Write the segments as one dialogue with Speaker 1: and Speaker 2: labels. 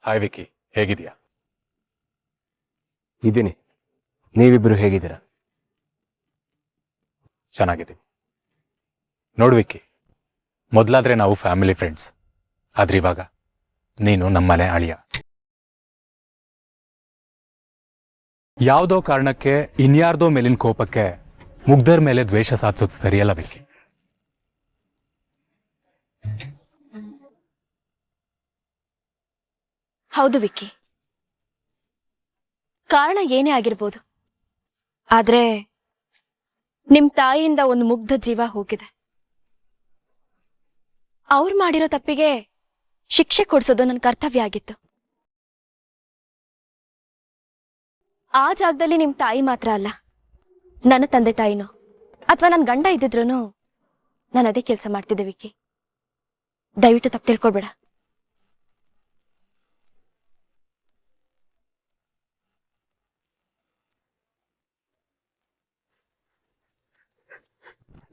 Speaker 1: Hi Vicky, ಹೇಗಿದೆಯಾ?
Speaker 2: ಇದ್ದೀನಿ. ನೀವಿಬ್ಬರು ಹೇಗಿದ್ದೀರಾ?
Speaker 1: ಚೆನ್ನಾಗಿದ್ದೀನಿ. ನೋಡು ವಿಕ್ಕಿ, ಮೊದಲಾದ್ರೆ ನಾವು ಫ್ಯಾಮಿಲಿ ಫ್ರೆಂಡ್ಸ್, ಆದ್ರೆ ಇವಾಗ ನೀನು ನಮ್ಮನೆ ಅಳಿಯ. ಯಾವುದೋ ಕಾರಣಕ್ಕೆ ಇನ್ಯಾರ್ದೋ ಮೇಲಿನ ಕೋಪಕ್ಕೆ ಮುಗ್ಧರ ಮೇಲೆ ದ್ವೇಷ ಸಾಧಿಸೋದು ಸರಿಯಲ್ಲ ವಿಕ್ಕಿ.
Speaker 3: ಹೌದು ವಿಕ್ಕಿ, ಕಾರಣ ಏನೇ ಆಗಿರ್ಬೋದು, ಆದ್ರೆ ನಿಮ್ ತಾಯಿಯಿಂದ ಒಂದು ಮುಗ್ಧ ಜೀವ ಹೋಗಿದೆ. ಅವ್ರು ಮಾಡಿರೋ ತಪ್ಪಿಗೆ ಶಿಕ್ಷೆ ಕೊಡ್ಸೋದು ನನ್ನ ಕರ್ತವ್ಯ ಆಗಿತ್ತು. ಆ ಜಾಗದಲ್ಲಿ ನಿಮ್ ತಾಯಿ ಮಾತ್ರ ಅಲ್ಲ, ನನ್ನ ತಂದೆ ತಾಯಿನೋ ಅಥವಾ ನನ್ನ ಗಂಡ ಇದ್ದಿದ್ರು ನಾನು ಅದೇ ಕೆಲಸ ಮಾಡ್ತಿದ್ದೆ ವಿಕ್ಕಿ. ದಯವಿಟ್ಟು ತಪ್ಪು ತಿಳ್ಕೊಬೇಡ.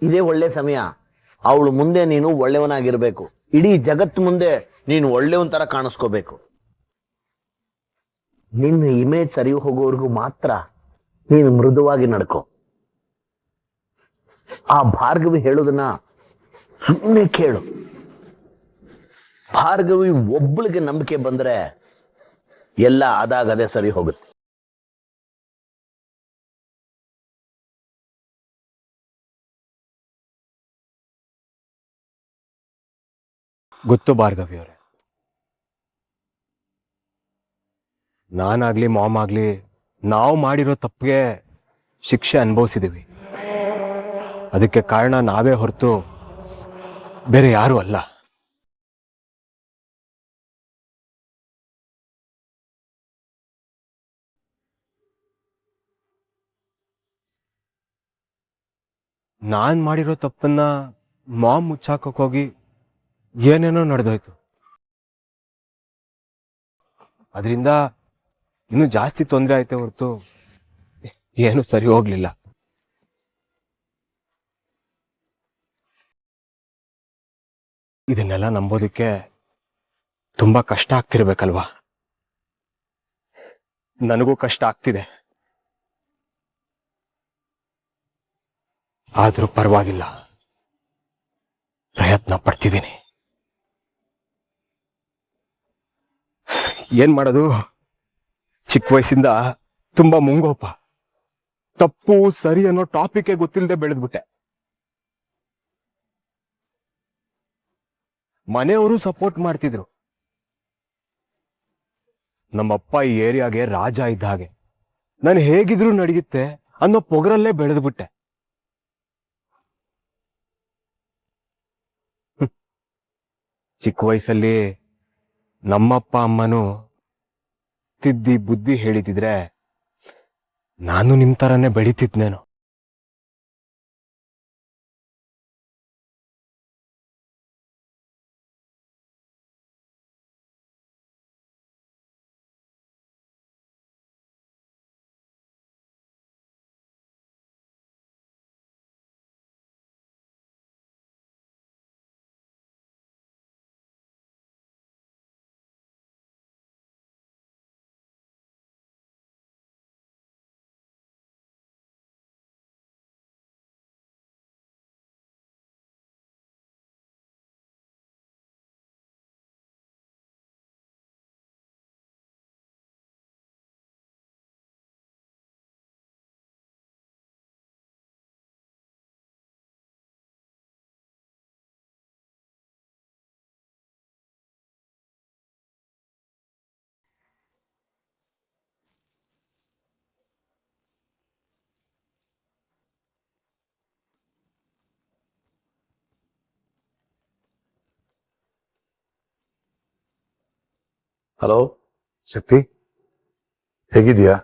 Speaker 4: ಇದೇ ಒಳ್ಳೆ ಸಮಯ. ಅವಳು ಮುಂದೆ ನೀನು ಒಳ್ಳೆಯವನಾಗಿರ್ಬೇಕು. ಇಡೀ ಜಗತ್ತು ಮುಂದೆ ನೀನು ಒಳ್ಳೆಯವನ್ ತರ ಕಾಣಿಸ್ಕೋಬೇಕು. ನಿನ್ನ ಇಮೇಜ್ ಸರಿ ಹೋಗೋವರೆಗೂ ಮಾತ್ರ ನೀನು ಮೃದುವಾಗಿ ನಡ್ಕೋ. ಆ ಭಾರ್ಗವಿ ಹೇಳೋದನ್ನ ಸುಮ್ಮನೆ ಕೇಳು. ಭಾರ್ಗವಿ ಒಬ್ಬಳಿಗೆ ನಂಬಿಕೆ ಬಂದ್ರೆ ಎಲ್ಲ ಅದಾಗದೇ ಸರಿ ಹೋಗುತ್ತೆ.
Speaker 2: ಗೊತ್ತು ಭಾರ್ಗವಿ ಅವರೇ, ನಾನಾಗ್ಲಿ ಮಾಮ್ ಆಗ್ಲಿ ನಾವು ಮಾಡಿರೋ ತಪ್ಪಿಗೆ ಶಿಕ್ಷೆ ಅನುಭವಿಸಿದೀವಿ. ಅದಕ್ಕೆ ಕಾರಣ ನಾವೇ ಹೊರತು ಬೇರೆ ಯಾರೂ ಅಲ್ಲ. ನಾನ್ ಮಾಡಿರೋ ತಪ್ಪನ್ನ ಮಾಮ್ ಮುಚ್ಚಾಕಕ್ ಹೋಗಿ ಏನೇನೋ ನಡೆದೋಯ್ತು. ಅದರಿಂದ ಇನ್ನೂ ಜಾಸ್ತಿ ತೊಂದರೆ ಆಯ್ತೆ ಹೊರತು ಏನು ಸರಿ ಹೋಗ್ಲಿಲ್ಲ. ಇದನ್ನೆಲ್ಲ ನಂಬೋದಕ್ಕೆ ತುಂಬಾ ಕಷ್ಟ ಆಗ್ತಿರ್ಬೇಕಲ್ವಾ? ನನಗೂ ಕಷ್ಟ ಆಗ್ತಿದೆ. ಆದ್ರೂ ಪರವಾಗಿಲ್ಲ, ಪ್ರಯತ್ನ ಪಡ್ತಿದ್ದೀನಿ. ಏನ್ ಮಾಡೋದು, ಚಿಕ್ಕ ವಯಸ್ಸಿಂದ ತುಂಬಾ ಮುಂಗೋಪ. ತಪ್ಪು ಸರಿ ಅನ್ನೋ ಟಾಪಿಕ್ ಗೊತ್ತಿಲ್ಲದೆ ಬೆಳೆದ್ಬಿಟ್ಟೆ. ಮನೆಯವರು ಸಪೋರ್ಟ್ ಮಾಡ್ತಿದ್ರು. ನಮ್ಮಪ್ಪ ಈ ಏರಿಯಾಗೆ ರಾಜ ಇದ್ದ ಹಾಗೆ, ನಾನು ಹೇಗಿದ್ರು ನಡೆಯುತ್ತೆ ಅನ್ನೋ ಪೊಗರಲ್ಲೇ ಬೆಳೆದ್ಬಿಟ್ಟೆ. ಚಿಕ್ಕ ವಯಸ್ಸಲ್ಲಿ ನಮ್ಮಪ್ಪ ಅಮ್ಮನು ತಿದ್ದಿ ಬುದ್ಧಿ ಹೇಳಿದಿದ್ರೆ ನಾನು ನಿಮ್ ತರನೇ ಬೆಳಿತಿದ್ನೇನೋ.
Speaker 5: ಹಲೋ ಶಕ್ತಿ, ಹೇಗಿದೀಯಾ?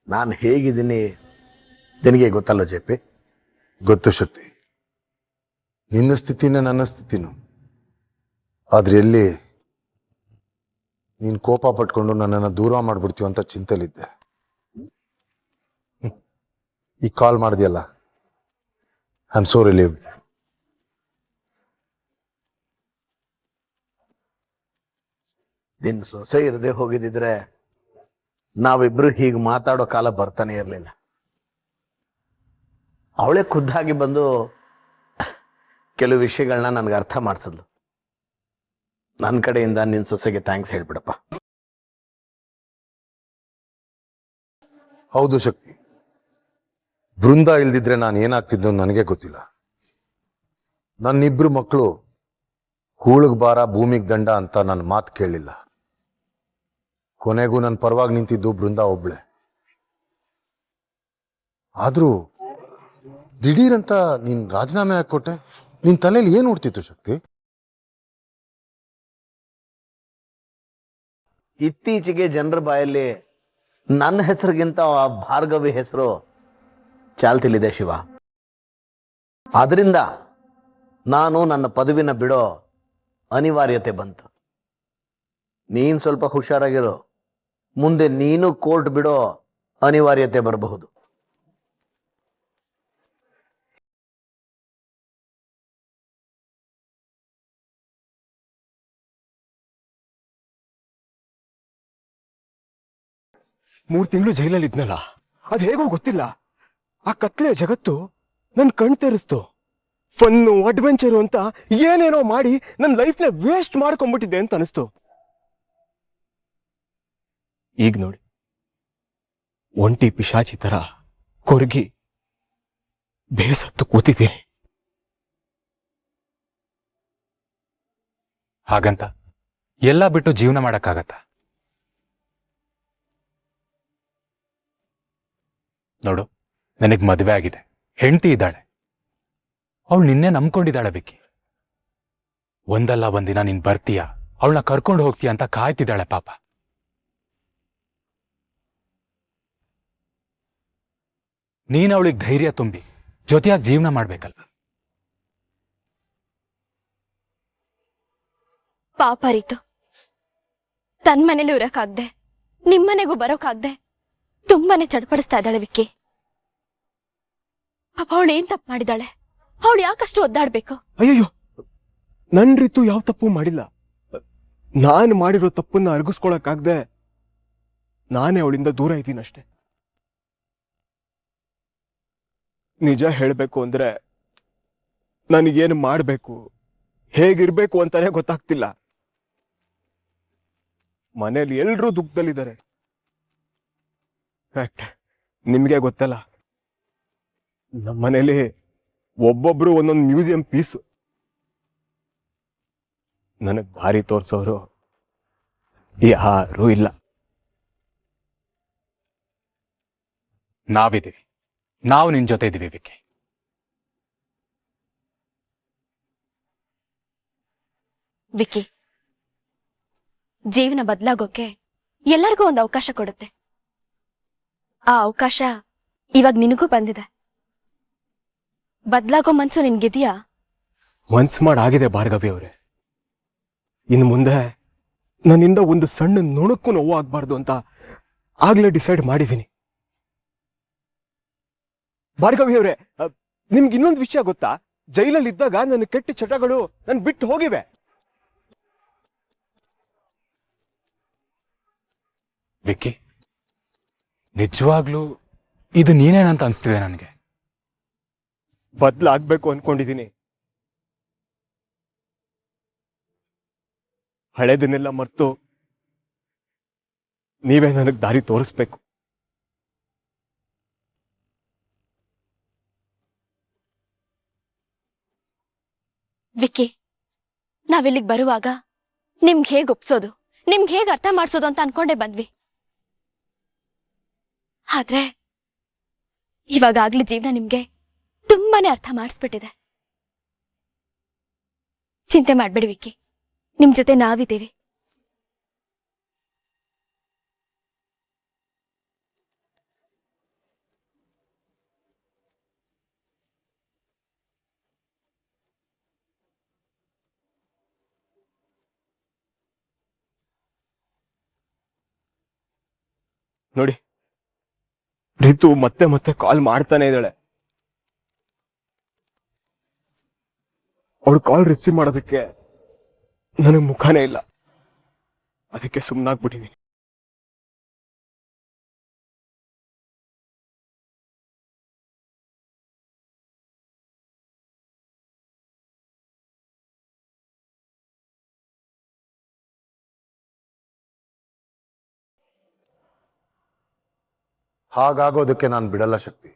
Speaker 4: ನಾನು ಹೇಗಿದ್ದೀನಿ ನಿನಗೆ ಗೊತ್ತಲ್ಲ ಜೆಪಿ?
Speaker 5: ಗೊತ್ತು ಶಕ್ತಿ, ನಿನ್ನ ಸ್ಥಿತಿನ ನನ್ನ ಸ್ಥಿತಿನು. ಆದ್ರೆ ಎಲ್ಲಿ ನೀನ್ ಕೋಪ ಪಟ್ಕೊಂಡು ನನ್ನನ್ನು ದೂರ ಮಾಡ್ಬಿಡ್ತೀವ ಅಂತ ಚಿಂತೆಲಿದ್ದೆ. ಈ ಕಾಲ್ ಮಾಡಿದ್ಯಲ್ಲ, ಐ ಆಮ್ ಸೋ ರಿಲೀವ್ಡ್.
Speaker 4: ನಿನ್ ಸೊಸೆ ಇರದೆ ಹೋಗಿದ್ದಿದ್ರೆ ನಾವಿಬ್ರು ಹೀಗೆ ಮಾತಾಡೋ ಕಾಲ ಬರ್ತಾನೆ ಇರಲಿಲ್ಲ. ಅವಳೇ ಖುದ್ದಾಗಿ ಬಂದು ಕೆಲವು ವಿಷಯಗಳನ್ನ ನನಗೆ ಅರ್ಥ ಮಾಡಿಸಿದ್ಲು. ನನ್ನ ಕಡೆಯಿಂದ ನಿನ್ ಸೊಸೆಗೆ ಥ್ಯಾಂಕ್ಸ್ ಹೇಳ್ಬಿಡಪ್ಪ.
Speaker 5: ಹೌದು ಶಕ್ತಿ, ಬೃಂದ ಇಲ್ದಿದ್ರೆ ನಾನು ಏನಾಗ್ತಿದ್ದೋ ನನಗೆ ಗೊತ್ತಿಲ್ಲ. ನನ್ನಿಬ್ರು ಮಕ್ಕಳು ಹೂಳಿಗ್ ಬಾರ ಭೂಮಿಗ್ ದಂಡ ಅಂತ ನನ್ನ ಮಾತು ಕೇಳಲಿಲ್ಲ. ಕೊನೆಗೂ ನನ್ನ ಪರವಾಗಿ ನಿಂತಿದ್ದು ಬೃಂದ ಒಬ್ಳೆ. ಆದ್ರೂ ದಿಢೀರಂತ ನೀನ್ ರಾಜೀನಾಮೆ ಹಾಕೊಟ್ಟೆ. ನಿನ್ ತಲೆಯಲ್ಲಿ ಏನ್ ಓಡ್ತಿತ್ತು ಶಕ್ತಿ?
Speaker 4: ಇತ್ತೀಚೆಗೆ ಜನರ ಬಾಯಲ್ಲಿ ನನ್ನ ಹೆಸರಿಗಿಂತ ಆ ಭಾರ್ಗವಿ ಹೆಸರು ಚಾಲ್ತಿಲಿದೆ ಶಿವ. ಆದ್ರಿಂದ ನಾನು ನನ್ನ ಪದವಿನ ಬಿಡೋ ಅನಿವಾರ್ಯತೆ ಬಂತು. ನೀನ್ ಸ್ವಲ್ಪ ಹುಷಾರಾಗಿರೋ, ಮುಂದೆ ನೀನು ಕೋರ್ಟ್ ಬಿಡೋ ಅನಿವಾರ್ಯತೆ ಬರಬಹುದು.
Speaker 2: ಮೂರ್ ತಿಂಗಳು ಜೈಲಲ್ಲಿ ಇದ್ನಲ್ಲ, ಅದ್ ಹೇಗೋ ಗೊತ್ತಿಲ್ಲ. ಆ ಕತ್ಲೆ ಜಗತ್ತು ನನ್ ಕಣ್ ತೆರೆಸ್ತು. ಫನ್ನು ಅಡ್ವೆಂಚರು ಅಂತ ಏನೇನೋ ಮಾಡಿ ನನ್ನ ಲೈಫ್ನ ವೇಸ್ಟ್ ಮಾಡ್ಕೊಂಡ್ಬಿಟ್ಟಿದ್ದೆ ಅಂತ ಅನಿಸ್ತು. ಈಗ ನೋಡಿ, ಒಂಟಿ ಪಿಶಾಚಿ ತರ ಕೊರ್ಗಿ ಬೇಸತ್ತು ಕೂತಿದ್ದೀನಿ.
Speaker 1: ಹಾಗಂತ ಎಲ್ಲ ಬಿಟ್ಟು ಜೀವನ ಮಾಡಕ್ಕಾಗತ್ತ? ನೋಡು, ನನಗ್ ಮದುವೆ ಆಗಿದೆ, ಹೆಂಡತಿ ಇದ್ದಾಳೆ. ಅವಳು ನಿನ್ನೆ ನಂಬ್ಕೊಂಡಿದ್ದಾಳೆ ವಿಕ್ಕಿ. ಒಂದಲ್ಲ ಒಂದಿನ ನೀನ್ ಬರ್ತೀಯ, ಅವಳನ್ನ ಕರ್ಕೊಂಡು ಹೋಗ್ತೀಯ ಅಂತ ಕಾಯ್ತಿದ್ದಾಳೆ ಪಾಪ. ನೀನ್ ಅವಳಿಗೆ ಧೈರ್ಯ ತುಂಬಿ ಜೊತೆಯಾಗಿ ಜೀವನ ಮಾಡ್ಬೇಕಲ್ಲ.
Speaker 3: ಪಾಪ ರೀತು, ತನ್ ಮನೇಲಿ ಇರಕ್ಕಾಗ್ದೆ ನಿಮ್ಮನೆಗೂ ಬರೋಕಾಗ್ದೆ ತುಂಬಾನೇ ಚಡ್ಪಡಿಸ್ತಾ ಇದ್ದಾಳೆ ವಿಕ್ಕಿ. ಪಾಪ ಅವಳು ಏನ್ ತಪ್ಪು ಮಾಡಿದಾಳೆ? ಅವಳು ಯಾಕಷ್ಟು ಒದ್ದಾಡ್ಬೇಕು?
Speaker 2: ಅಯ್ಯಯ್ಯೋ, ನನ್ ರೀತು ಯಾವ ತಪ್ಪು ಮಾಡಿಲ್ಲ. ನಾನು ಮಾಡಿರೋ ತಪ್ಪನ್ನ ಅರಗಿಸ್ಕೊಳಕ್ಕಾಗ್ದೆ ನಾನೇ ಅವಳಿಂದ ದೂರ ಇದ್ದೀನಷ್ಟೆ. ನಿಜ ಹೇಳ್ಬೇಕು ಅಂದ್ರೆ ನನಗೇನು ಮಾಡ್ಬೇಕು, ಹೇಗಿರ್ಬೇಕು ಅಂತಾನೆ ಗೊತ್ತಾಗ್ತಿಲ್ಲ. ಮನೇಲಿ ಎಲ್ರೂ ದುಃಖದಲ್ಲಿದ್ದಾರೆ. ನಿಮ್ಗೆ ಗೊತ್ತಲ್ಲ, ನಮ್ಮನೇಲಿ ಒಬ್ಬೊಬ್ರು ಒಂದೊಂದು ಮ್ಯೂಸಿಯಂ ಪೀಸು. ನನಗ್ ಭಾರಿ ತೋರ್ಸೋರು ಯಾರೂ ಇಲ್ಲ.
Speaker 1: ನಾವಿದ್ದೀವಿ, ನಾವು ನಿನ್ ಜೊತೆ ಇದೀವಿ ವಿಕ್ಕಿ.
Speaker 3: ವಿಕ್ಕಿ, ಜೀವನ ಬದಲಾಗೋಕೆ ಎಲ್ಲರಿಗೂ ಒಂದು ಅವಕಾಶ ಕೊಡುತ್ತೆ. ಆ ಅವಕಾಶ ಇವಾಗ ನಿನಗೂ ಬಂದಿದೆ. ಬದಲಾಗೋ ಮನ್ಸು ನಿನ್ಗಿದೆಯಾ?
Speaker 2: ಮನ್ಸ್ ಮಾಡಾಗಿದೆ ಭಾರ್ಗವಿ ಅವರೇ. ಇನ್ನು ಮುಂದೆ ನನ್ನಿಂದ ಒಂದು ಸಣ್ಣ ನುಣಕ್ಕೂ ನೋವು ಆಗ್ಬಾರ್ದು ಅಂತ ಆಗ್ಲೇ ಡಿಸೈಡ್ ಮಾಡಿದ್ದೀನಿ. ಭಾರ್ಗವಿ ಅವರೇ, ನಿಮ್ಗೆ ಇನ್ನೊಂದು ವಿಷಯ ಗೊತ್ತಾ? ಜೈಲಲ್ಲಿ ಇದ್ದಾಗ ನನ್ನ ಕೆಟ್ಟ ಚಟಗಳು ನನ್ ಬಿಟ್ಟು ಹೋಗಿವೆ.
Speaker 1: ವಿಕ್ಕಿ, ನಿಜವಾಗ್ಲೂ ಇದು ನೀನೇನಂತ ಅನ್ಸ್ತಿದೆ ನನಗೆ.
Speaker 2: ಬದ್ಲಾಗ್ಬೇಕು ಅನ್ಕೊಂಡಿದ್ದೀನಿ. ಹಳೆದನ್ನೆಲ್ಲ ಮರ್ತು ನೀವೇ ನನಗ್ ದಾರಿ ತೋರಿಸ್ಬೇಕು.
Speaker 3: ವಿಕ್ಕಿ, ನಾವಿಲ್ಲಿಗೆ ಬರುವಾಗ ನಿಮ್ಗೆ ಹೇಗೆ ಒಪ್ಸೋದು, ನಿಮ್ಗೆ ಹೇಗೆ ಅರ್ಥ ಮಾಡ್ಸೋದು ಅಂತ ಅನ್ಕೊಂಡೇ ಬಂದ್ವಿ. ಆದ್ರೆ ಇವಾಗಲೇ ಜೀವನ ನಿಮ್ಗೆ ತುಂಬಾನೇ ಅರ್ಥ ಮಾಡಿಸ್ಬಿಟ್ಟಿದೆ. ಚಿಂತೆ ಮಾಡ್ಬೇಡಿ ವಿಕ್ಕಿ, ನಿಮ್ ಜೊತೆ ನಾವಿದ್ದೀವಿ.
Speaker 2: ನೋಡಿ, ರಿತು ಮತ್ತೆ ಮತ್ತೆ ಕಾಲ್ ಮಾಡ್ತಾನೆ ಇದ್ದಾಳೆ. ಅವಳು ಕಾಲ್ ರಿಸೀವ್ ಮಾಡೋದಕ್ಕೆ ನನಗೆ ಮುಖಾನೇ ಇಲ್ಲ. ಅದಕ್ಕೆ ಸುಮ್ಮನಾಗ್ಬಿಟ್ಟಿದ್ದೀನಿ.
Speaker 5: ಹಾಗಾಗೋದಕ್ಕೆ ನಾನು ಬಿಡಲ್ಲ ಶಕ್ತಿ.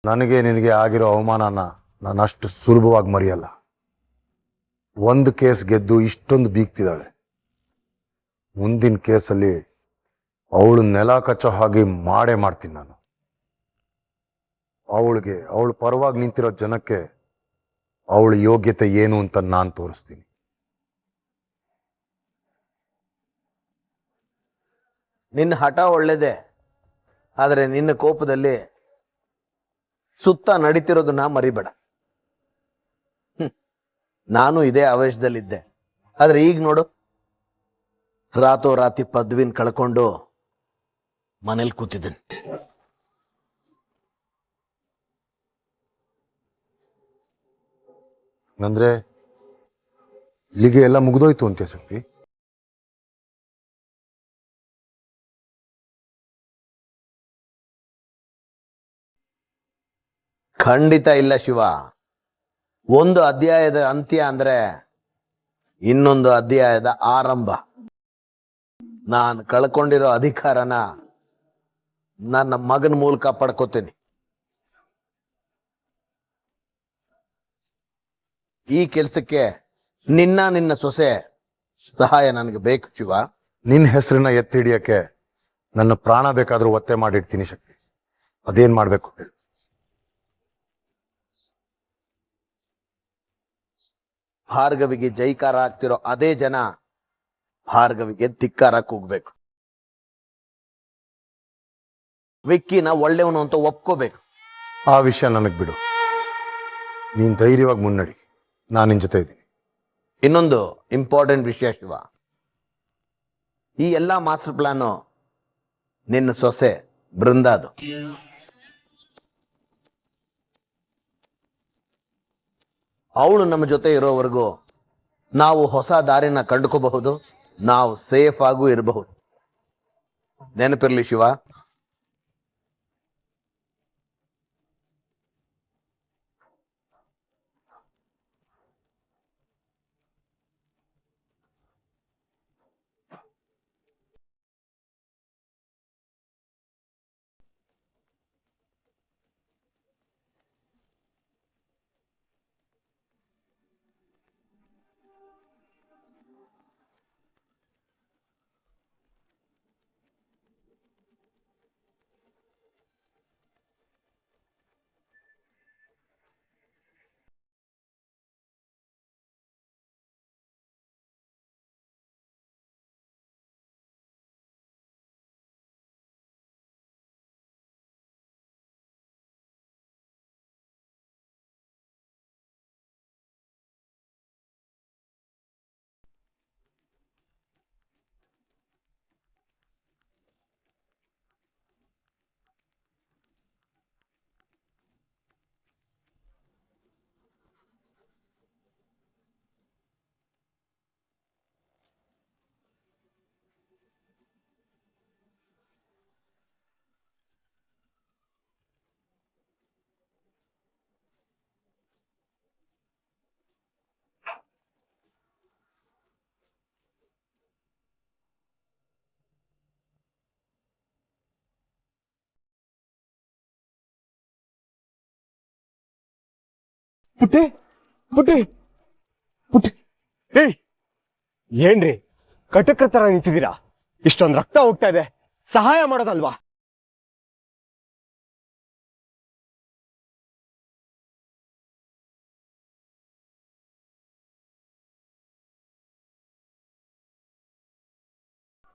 Speaker 5: ನನಗೆ ನಿನಗೆ ಆಗಿರೋ ಅವಮಾನನ ನಾನು ಅಷ್ಟು ಸುಲಭವಾಗಿ ಮರೆಯಲ್ಲ. ಒಂದು ಕೇಸ್ ಗೆದ್ದು ಇಷ್ಟೊಂದು ಬೀಗ್ತಿದ್ದಾಳೆ. ಮುಂದಿನ ಕೇಸಲ್ಲಿ ಅವಳು ನೆಲ ಕಚ್ಚೋ ಹಾಗೆ ಮಾಡೇ ಮಾಡ್ತೀನಿ ನಾನು. ಅವಳು ಪರವಾಗಿ ನಿಂತಿರೋ ಜನಕ್ಕೆ ಅವಳ ಯೋಗ್ಯತೆ ಏನು ಅಂತ ನಾನು ತೋರಿಸ್ತೀನಿ.
Speaker 4: ನಿನ್ನ ಹಠ ಒಳ್ಳೇದೆ, ಆದರೆ ನಿನ್ನ ಕೋಪದಲ್ಲಿ ಸುತ್ತ ನಡೀತಿರೋದನ್ನ ಮರಿಬೇಡ. ನಾನು ಇದೇ ಆವೇಶದಲ್ಲಿದ್ದೆ, ಆದ್ರೆ ಈಗ ನೋಡು, ರಾತೋರಾತಿ ಪದವಿನ ಕಳ್ಕೊಂಡು ಮನೇಲಿ ಕೂತಿದ್ದೀನಿ.
Speaker 5: ಅಂದ್ರೆ ಇಲ್ಲಿಗೆ ಎಲ್ಲ ಮುಗಿದೋಯ್ತು ಅಂತ್ಯ ಶಕ್ತಿ?
Speaker 4: ಖಂಡಿತ ಇಲ್ಲ ಶಿವ. ಒಂದು ಅಧ್ಯಾಯದ ಅಂತ್ಯ ಅಂದ್ರೆ ಇನ್ನೊಂದು ಅಧ್ಯಾಯದ ಆರಂಭ. ನಾನು ಕಳ್ಕೊಂಡಿರೋ ಅಧಿಕಾರನ ನನ್ನ ಮಗನ ಮೂಲಕ ಪಡ್ಕೋತೀನಿ. ಈ ಕೆಲಸಕ್ಕೆ ನಿನ್ನ ಸೊಸೆ ಸಹಾಯ ನನಗೆ ಬೇಕು ಶಿವ.
Speaker 5: ನಿನ್ನ ಹೆಸರನ್ನ ಎತ್ತಿ ಹಿಡಿಯಕ್ಕೆ ನನ್ನ ಪ್ರಾಣ ಬೇಕಾದ್ರೂ ಒತ್ತೆ ಮಾಡಿಡ್ತೀನಿ ಶಕ್ತಿ. ಅದೇನ್ ಮಾಡ್ಬೇಕು?
Speaker 4: ಭಾರ್ಗವಿಗೆ ಜೈಕಾರ ಆಗ್ತಿರೋ ಅದೇ ಜನ ಭಾರ್ಗವಿಗೆ ಧಿಕ್ಕಾರ ಕೂಗ್ಬೇಕು. ವಿಕ್ಕಿನ ಒಳ್ಳೆಯವನು ಅಂತ ಒಪ್ಕೋಬೇಕು.
Speaker 5: ಆ ವಿಷಯ ನನಗ್ ಬಿಡು. ನೀನ್ ಧೈರ್ಯವಾಗಿ ಮುನ್ನಡಿ, ನಾನು ನಿನ್ ಜೊತೆ ಇದ್ದೀನಿ.
Speaker 4: ಇನ್ನೊಂದು ಇಂಪಾರ್ಟೆಂಟ್ ವಿಷಯ ಶಿವ, ಈ ಎಲ್ಲಾ ಮಾಸ್ಟರ್ ಪ್ಲಾನು ನಿನ್ನ ಸೊಸೆ ಬೃಂದಾದು. ಅವಳು ನಮ್ಮ ಜೊತೆ ಇರೋವರೆಗೂ ನಾವು ಹೊಸ ದಾರಿನ ಕಂಡುಕೋಬಹುದು, ನಾವು ಸೇಫ್ ಆಗೂ ಇರಬಹುದು. ನೆನಪಿರ್ಲಿ ಶಿವ.
Speaker 2: ಪುಟ್ಟಿ ಪುಟ್ಟಿ ಪುಟ್ಟಿ, ಏಯ್ ಏನ್ರಿ ಕಟಕ್ರ ತರ ನಿಂತಿದ್ದೀರಾ? ಇಷ್ಟೊಂದು ರಕ್ತ ಹೋಗ್ತಾ ಇದೆ, ಸಹಾಯ ಮಾಡೋದಲ್ವಾ?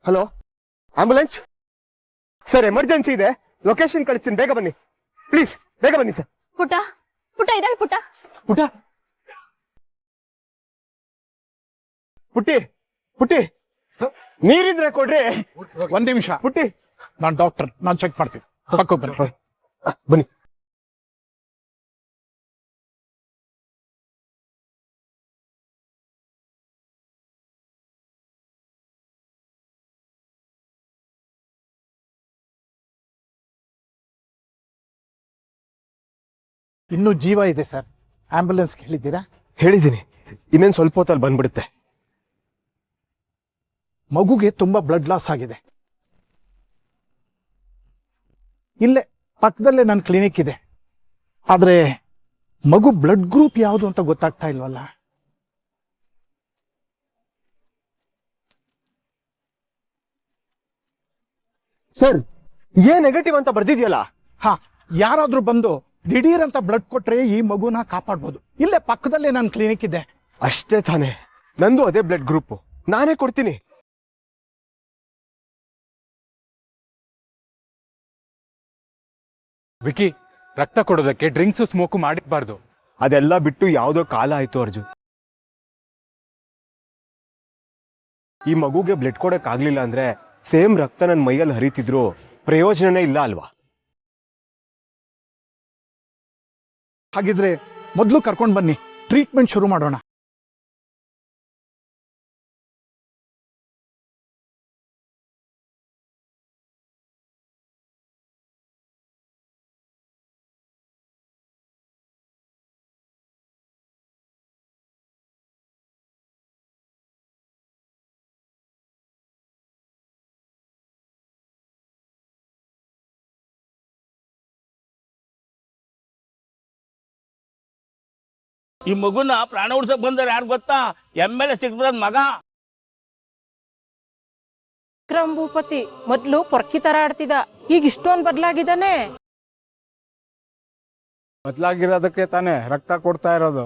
Speaker 2: ಹಲೋ, ಆಂಬುಲೆನ್ಸ್ ಸರ್, ಎಮರ್ಜೆನ್ಸಿ ಇದೆ, ಲೊಕೇಶನ್ ಕಳಿಸ್ತೀನಿ, ಬೇಗ ಬನ್ನಿ ಪ್ಲೀಸ್, ಬೇಗ ಬನ್ನಿ ಸರ್.
Speaker 3: ಪುಟ್ಟ ಪುಟ್ಟ ಇದ್ದಾಳೆ ಪುಟ್ಟ.
Speaker 2: ಪುಟ್ಟ ಪುಟ್ಟಿ ಪುಟ್ಟಿ, ನೀರಿದ್ರೆ ಕೊಡ್ರಿ.
Speaker 6: ಒಂದ್ ನಿಮಿಷ,
Speaker 2: ಪುಟ್ಟಿ,
Speaker 6: ನಾನ್ ಡಾಕ್ಟರ್, ನಾನ್ ಚೆಕ್ ಮಾಡ್ತೀನಿ. ಪಕ್ಕ ಬನ್ನಿ.
Speaker 2: ಬನ್ನಿ.
Speaker 6: ಇನ್ನೂ ಜೀವ ಇದೆ ಸರ್. ಆಂಬ್ಯುಲೆನ್ಸ್ ಹೇಳಿದ್ದೀರಾ?
Speaker 2: ಹೇಳಿದ್ದೀನಿ, ಇನ್ನೇನು ಸ್ವಲ್ಪ ಹೊತ್ತಲ್ಲಿ ಬಂದ್ಬಿಡುತ್ತೆ.
Speaker 6: ಮಗುಗೆ ತುಂಬಾ ಬ್ಲಡ್ ಲಾಸ್ ಆಗಿದೆ. ಇಲ್ಲೇ ಪಕ್ಕದಲ್ಲೇ ನನ್ನ ಕ್ಲಿನಿಕ್ ಇದೆ. ಆದ್ರೆ ಮಗು ಬ್ಲಡ್ ಗ್ರೂಪ್ ಯಾವುದು ಅಂತ ಗೊತ್ತಾಗ್ತಾ ಇಲ್ವಲ್ಲ.
Speaker 2: ಸರ್, ನೆಗೆಟಿವ್ ಅಂತ ಬರ್ದಿದ್ಯಲ್ಲ?
Speaker 6: ಹಾ, ಯಾರಾದ್ರೂ ಬಂದು ದಿಢೀರ್ ಅಂತ ಬ್ಲಡ್ ಕೊಟ್ರೆ ಈ ಮಗುನ ಕಾಪಾಡ್ಬೋದು. ಇಲ್ಲೇ ಪಕ್ಕದಲ್ಲೇ ನನ್ನ ಕ್ಲಿನಿಕ್ ಇದೆ.
Speaker 2: ಅಷ್ಟೇ ತಾನೇ, ನಂದು ಅದೇ ಬ್ಲಡ್ ಗ್ರೂಪ್, ನಾನೇ ಕೊಡ್ತೀನಿ.
Speaker 1: ವಿಕಿ, ರಕ್ತ ಕೊಡೋದಕ್ಕೆ ಡ್ರಿಂಕ್ಸ್ ಸ್ಮೋಕು ಮಾಡಿರ್ಬಾರ್ದು.
Speaker 2: ಅದೆಲ್ಲ ಬಿಟ್ಟು ಯಾವುದೋ ಕಾಲ ಆಯ್ತು ಅರ್ಜುನ್. ಈ ಮಗುಗೆ ಬ್ಲಡ್ ಕೊಡಕ್ ಆಗ್ಲಿಲ್ಲ ಅಂದ್ರೆ ಸೇಮ್ ರಕ್ತ ನನ್ನ ಮೈಯಲ್ಲಿ ಹರಿತಿದ್ರು ಪ್ರಯೋಜನನೇ ಇಲ್ಲ ಅಲ್ವಾ?
Speaker 6: ಹಾಗಿದ್ರೆ ಮೊದಲು ಕರ್ಕೊಂಡು ಬನ್ನಿ, ಟ್ರೀಟ್ಮೆಂಟ್ ಶುರು ಮಾಡೋಣ.
Speaker 7: ಈ ಮಗುನ ಪ್ರಾಣ ಉಳ್ಸಕ್ ಬಂದಾರ ಯಾರು ಗೊತ್ತಾ? ಎಮ್ಮೆಲೆ ಸಿಕ್ಬಿಡೋದ್ ಮಗ.
Speaker 8: ವಿಕ್ರಮ್ ಭೂಪತಿ ಮೊದ್ಲು ಪೊರ್ಕಿ ತರ ಆಡ್ತಿದ್ದ, ಈಗ ಇಷ್ಟೊಂದ್ ಬದ್ಲಾಗಿದ್ದಾನೆ.
Speaker 6: ಬದಲಾಗಿರೋದಕ್ಕೆ ತಾನೇ ರಕ್ತ ಕೊಡ್ತಾ ಇರೋದು.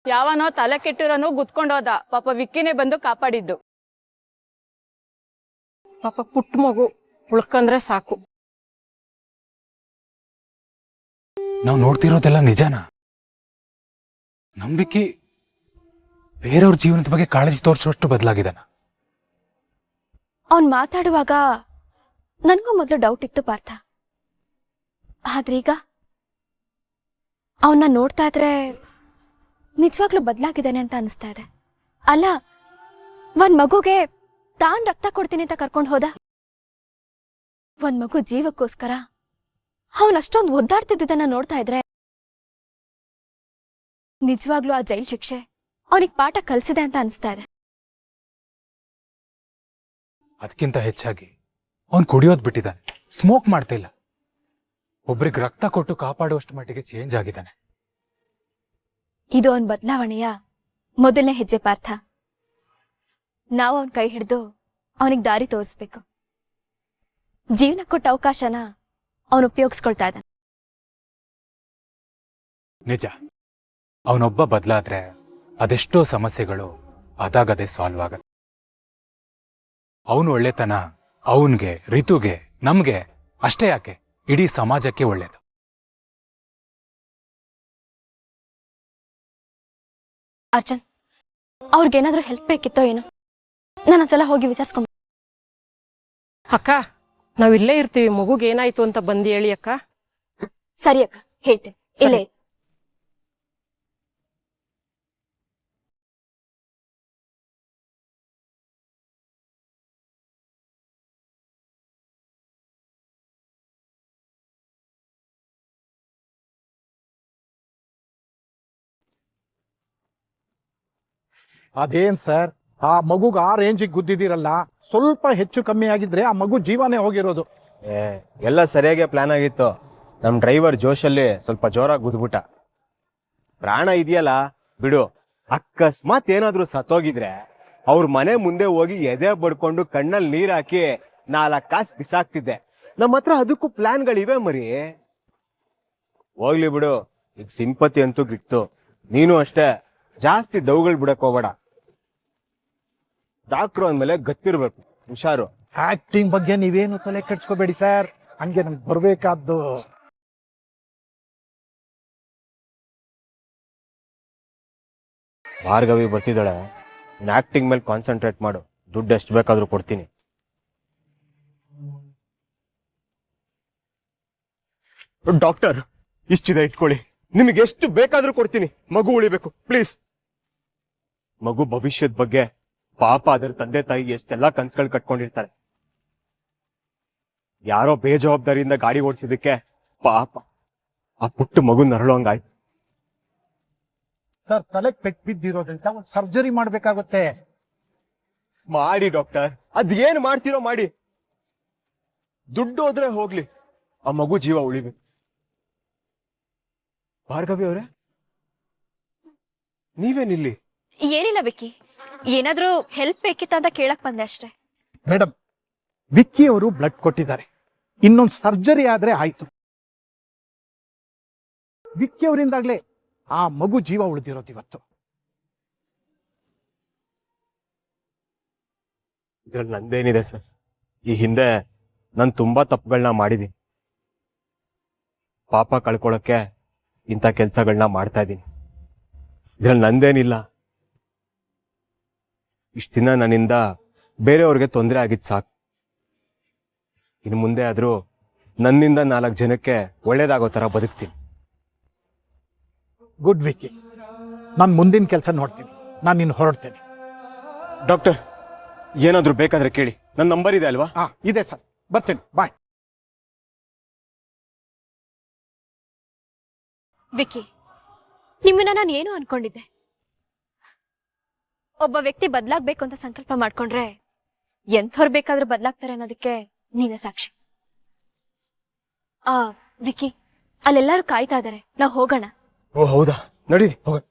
Speaker 9: ಯಾವನೋ ತಲೆ ಕೆಟ್ಟಿರೋನು ಗುದ್ಕೊಂಡೋದ, ಪಾಪ ವಿಕ್ಕಿನೇ ಬಂದು ಕಾಪಾಡಿದ್ದು.
Speaker 8: ಪಾಪ ಪುಟ್ಟ ಮಗು ಉಳ್ಕಂದ್ರೆ ಸಾಕು.
Speaker 1: ನಾವು ನೋಡ್ತಿರೋದೆಲ್ಲ ನಿಜಾನ? ನಮ್ ವಿಕ್ಕಿ ಬೇರೆಯವ್ರ ಜೀವನದ ಬಗ್ಗೆ ಕಾಳಜಿ ತೋರಿಸೋಷ್ಟು ಬದಲಾಗಿದ್ದಾನ?
Speaker 3: ಅವನ್ ಮಾತಾಡುವಾಗ ನನ್ಗೂ ಮೊದಲು ಡೌಟ್ ಇತ್ತು ಪಾರ್ಥ. ಆದ್ರೀಗ ಅವನ್ನ ನೋಡ್ತಾ ಇದ್ರೆ ನಿಜವಾಗ್ಲೂ ಬದಲಾಗಿದ್ದಾನೆ ಅಂತ ಅನಿಸ್ತಾ ಇದೆ. ಅಲ್ಲ, ಒಂದ್ ಮಗುಗೆ ತಾನ್ ರಕ್ತ ಕೊಡ್ತೀನಿ ಅಂತ ಕರ್ಕೊಂಡು ಹೋದ. ಒಂದ್ ಮಗು ಜೀವಕ್ಕೋಸ್ಕರ ಅವನಷ್ಟೊಂದು ಒದ್ದಾಡ್ತಿದ್ದನ್ನ ನೋಡ್ತಾ ಇದ್ರೆ ನಿಜವಾಗ್ಲೂ ಆ ಜೈಲ್ ಶಿಕ್ಷೆ ಅವನಿಗೆ ಪಾಠ ಕಲಿಸಿದೆ ಅಂತ ಅನಿಸ್ತಾ ಇದೆ.
Speaker 1: ಅದಕ್ಕಿಂತ ಹೆಚ್ಚಾಗಿ ಅವನ್ ಕುಡಿಯೋದ್ ಬಿಟ್ಟಿದ್ದಾನೆ, ಸ್ಮೋಕ್ ಮಾಡ್ತಾ ಇಲ್ಲ. ಒಬ್ರಿಗೆ ರಕ್ತ ಕೊಟ್ಟು ಕಾಪಾಡುವಷ್ಟು ಮಟ್ಟಿಗೆ ಚೇಂಜ್ ಆಗಿದ್ದಾನೆ.
Speaker 3: ಇದು ಅವನ್ ಬದಲಾವಣೆಯ ಮೊದಲನೇ ಹೆಜ್ಜೆ ಪಾರ್ಥ. ನಾವು ಅವನ್ ಕೈ ಹಿಡಿದು ಅವನಿಗೆ ದಾರಿ ತೋರಿಸ್ಬೇಕು. ಜೀವನ ಕೊಟ್ಟ ಅವಕಾಶನ ಅವನು ಉಪಯೋಗಿಸ್ಕೊಳ್ತಾ ಇದ್ದಾನೆ.
Speaker 1: ನಿಜ, ಅವನೊಬ್ಬ ಬದಲಾದ್ರೆ ಅದೆಷ್ಟೋ ಸಮಸ್ಯೆಗಳು ಅದಾಗದೆ ಸಾಲ್ವ್ ಆಗತ್ತೆ. ಅವನು ಒಳ್ಳೆತನ ಅವನ್ಗೆ, ರಿತುಗೆ, ನಮ್ಗೆ ಅಷ್ಟೇ ಯಾಕೆ, ಇಡೀ ಸಮಾಜಕ್ಕೆ ಒಳ್ಳೇದು.
Speaker 3: ಅರ್ಜುನ್, ಅವ್ರಿಗೇನಾದ್ರೂ ಹೆಲ್ಪ್ ಬೇಕಿತ್ತೋ ಏನೋ, ನಾನೊಂದ್ಸಲ ಹೋಗಿ ವಿಚಾರಿಸ್ಕೊಂಡ್.
Speaker 8: ಅಕ್ಕ, ನಾವಿಲ್ಲೇ ಇರ್ತೀವಿ, ಮಗುಗೆ ಏನಾಯ್ತು ಅಂತ ಬಂದು ಹೇಳಿ ಅಕ್ಕ.
Speaker 3: ಸರಿ ಅಕ್ಕ, ಹೇಳ್ತೇನೆ. ಇಲ್ಲೇ ಇರು.
Speaker 6: ಅದೇನ್ ಸರ್, ಆ ಮಗುಗೆ ಆ ರೇಂಜಿಗೆ ಗುದ್ದಿದಿರಲ್ಲ. ಸ್ವಲ್ಪ ಹೆಚ್ಚು ಕಮ್ಮಿ ಆಗಿದ್ರೆ ಆ ಮಗು ಜೀವನೇ ಹೋಗಿರೋದು.
Speaker 2: ಎಲ್ಲ ಸರಿಯಾಗಿ ಪ್ಲಾನ್ ಆಗಿತ್ತು. ನಮ್ ಡ್ರೈವರ್ ಜೋಶಲ್ಲಿ ಸ್ವಲ್ಪ ಜೋರಾಗಿ ಗುದ್ಬಿಟ್ಟ. ಪ್ರಾಣ ಇದೆಯಲ್ಲ ಬಿಡು, ಅಕಸ್ಮಾತ್ ಏನಾದ್ರೂ ಸತ್ತೋಗಿದ್ರೆ ಅವ್ರ ಮನೆ ಮುಂದೆ ಹೋಗಿ ಎದೆ ಬಡ್ಕೊಂಡು ಕಣ್ಣಲ್ಲಿ ನೀರ್ ಹಾಕಿ 4 ಕಾಸು ಬಿಸಾಕ್ತಿದ್ದೆ. ನಮ್ಮ ಹತ್ರ ಅದಕ್ಕೂ ಪ್ಲಾನ್ಗಳಿವೆ ಮರಿ. ಹೋಗ್ಲಿ ಬಿಡು, ಈಗ ಸಿಂಪತಿ ಅಂತೂ ಗಿತ್ತು. ನೀನು ಅಷ್ಟೇ, ಜಾಸ್ತಿ ಡೌಗಳು ಬಿಡಕ್ ಹೋಗ್ಬೇಡ. ಡಾಕ್ಟ್ರು ಅಂದ್ಮೇಲೆ ಗತ್ತಿರ್ಬೇಕು, ಹುಷಾರು.
Speaker 6: ಆಕ್ಟಿಂಗ್ ಬಗ್ಗೆ ನೀವೇನು ತಲೆ ಕೆಡ್ಸ್ಕೋಬೇಡಿ ಸರ್, ಹಂಗೆ ನಮ್ಗೆ ಬರ್ಬೇಕಾದ್ದು.
Speaker 2: ಭಾರ್ಗವಿ ಬರ್ತಿದ್ದಾಳೆ, ನೀನು ಆಕ್ಟಿಂಗ್ ಮೇಲೆ ಕಾನ್ಸಂಟ್ರೇಟ್ ಮಾಡು. ದುಡ್ಡು ಎಷ್ಟು ಬೇಕಾದ್ರೂ ಕೊಡ್ತೀನಿ. ಡಾಕ್ಟರ್, ಇಷ್ಟಿದೆ ಇಟ್ಕೊಳ್ಳಿ, ನಿಮಗೆ ಎಷ್ಟು ಬೇಕಾದ್ರೂ ಕೊಡ್ತೀನಿ. ಮಗು ಉಳಿಬೇಕು ಪ್ಲೀಸ್. ಮಗು ಭವಿಷ್ಯದ ಬಗ್ಗೆ ಪಾಪ ಅದರ ತಂದೆ ತಾಯಿ ಎಷ್ಟೆಲ್ಲ ಕನ್ಸುಗಳು ಕಟ್ಕೊಂಡಿರ್ತಾರೆ. ಯಾರೋ ಬೇಜವಾಬ್ದಾರಿಯಿಂದ ಗಾಡಿ ಓಡಿಸಿದಕ್ಕೆ ಪಾಪ ಆ ಪುಟ್ಟ ಮಗು ನರಳೋಂಗಾಯ್ತು.
Speaker 6: ಸರ್ ತಲೆಗೆ ಪೆಟ್ಟು ಬಿದ್ದಿರೋದ್ರಿಂದ ಒಂದು ಸರ್ಜರಿ ಮಾಡ್ಬೇಕಾಗುತ್ತೆ.
Speaker 2: ಮಾಡಿ ಡಾಕ್ಟರ್, ಅದೇನ್ ಮಾಡ್ತೀರೋ ಮಾಡಿ. ದುಡ್ಡು ಹೋದ್ರೆ ಹೋಗ್ಲಿ, ಆ ಮಗು ಜೀವ ಉಳಿಬೇಕು. ಭಾರ್ಗವಿ ಅವರೇ, ನೀವೇನಿಲ್ಲಿ?
Speaker 3: ಏನಿಲ್ಲ ವಿಕ್ಕಿ, ಏನಾದ್ರೂ ಹೆಲ್ಪ್ ಬೇಕಿತ್ತ ಅಂತ ಕೇಳಕ್ ಬಂದೆ ಅಷ್ಟೇ.
Speaker 6: ಮೇಡಮ್, ವಿಕ್ಕಿ ಅವರು ಬ್ಲಡ್ ಕೊಟ್ಟಿದ್ದಾರೆ, ಇನ್ನೊಂದು ಸರ್ಜರಿ ಆದ್ರೆ ಆಯ್ತು. ವಿಕ್ಕಿ ಅವರಿಂದಾಗ್ಲೇ ಆ ಮಗು ಜೀವ ಉಳಿದಿರೋದು ಇವತ್ತು.
Speaker 2: ಇದ್ರಲ್ಲಿ ನಂದೇನಿದೆ ಸರ್? ಈ ಹಿಂದೆ ನಾನು ತುಂಬಾ ತಪ್ಪುಗಳನ್ನ ಮಾಡಿದ್ದೀನಿ. ಪಾಪ ಕಳ್ಕೊಳಕ್ಕೆ ಇಂಥ ಕೆಲಸಗಳನ್ನ ಮಾಡ್ತಾ ಇದ್ದೀನಿ. ಇದ್ರಲ್ಲಿ ನಂದೇನಿಲ್ಲ. ಇಷ್ಟು ದಿನ ನನ್ನಿಂದ ಬೇರೆಯವ್ರಿಗೆ ತೊಂದರೆ ಆಗಿದ್ದು ಸಾಕು. ಇನ್ನು ಮುಂದೆ ಆದರೂ ನನ್ನಿಂದ 4 ಜನಕ್ಕೆ ಒಳ್ಳೇದಾಗೋ ಥರ ಬದುಕ್ತೀನಿ.
Speaker 6: ಗುಡ್ ವಿಕ್ಕಿ, ನಾನು ಮುಂದಿನ ಕೆಲಸ ನೋಡ್ತೀನಿ. ನಾನು ನಿನ್ನ ಹೊರಡ್ತೇನೆ.
Speaker 2: ಡಾಕ್ಟರ್, ಏನಾದರೂ ಬೇಕಾದ್ರೆ ಕೇಳಿ, ನನ್ನ ನಂಬರ್ ಇದೆ ಅಲ್ವಾ?
Speaker 6: ಇದೆ ಸರ್, ಬರ್ತೇನೆ. ಬಾಯ್.
Speaker 3: ವಿಕ್ಕಿ, ನಿಮ್ಮನ್ನ ನಾನು ಏನು ಅನ್ಕೊಂಡಿದ್ದೆ? ಒಬ್ಬ ವ್ಯಕ್ತಿ ಬದಲಾಗ್ಬೇಕು ಅಂತ ಸಂಕಲ್ಪ ಮಾಡ್ಕೊಂಡ್ರೆ ಎಂಥವ್ರು ಬೇಕಾದ್ರೂ ಬದಲಾಗ್ತಾರೆ ಅನ್ನೋದಕ್ಕೆ ನೀನೇ ಸಾಕ್ಷಿ. ವಿಕ್ಕಿ, ಅಲ್ಲೆಲ್ಲರೂ ಕಾಯ್ತಾ ಇದಾರೆ, ನಾವು ಹೋಗೋಣ.
Speaker 2: ಓ ಹೌದಾ, ನಡೀರಿ ಹೋಗೋಣ.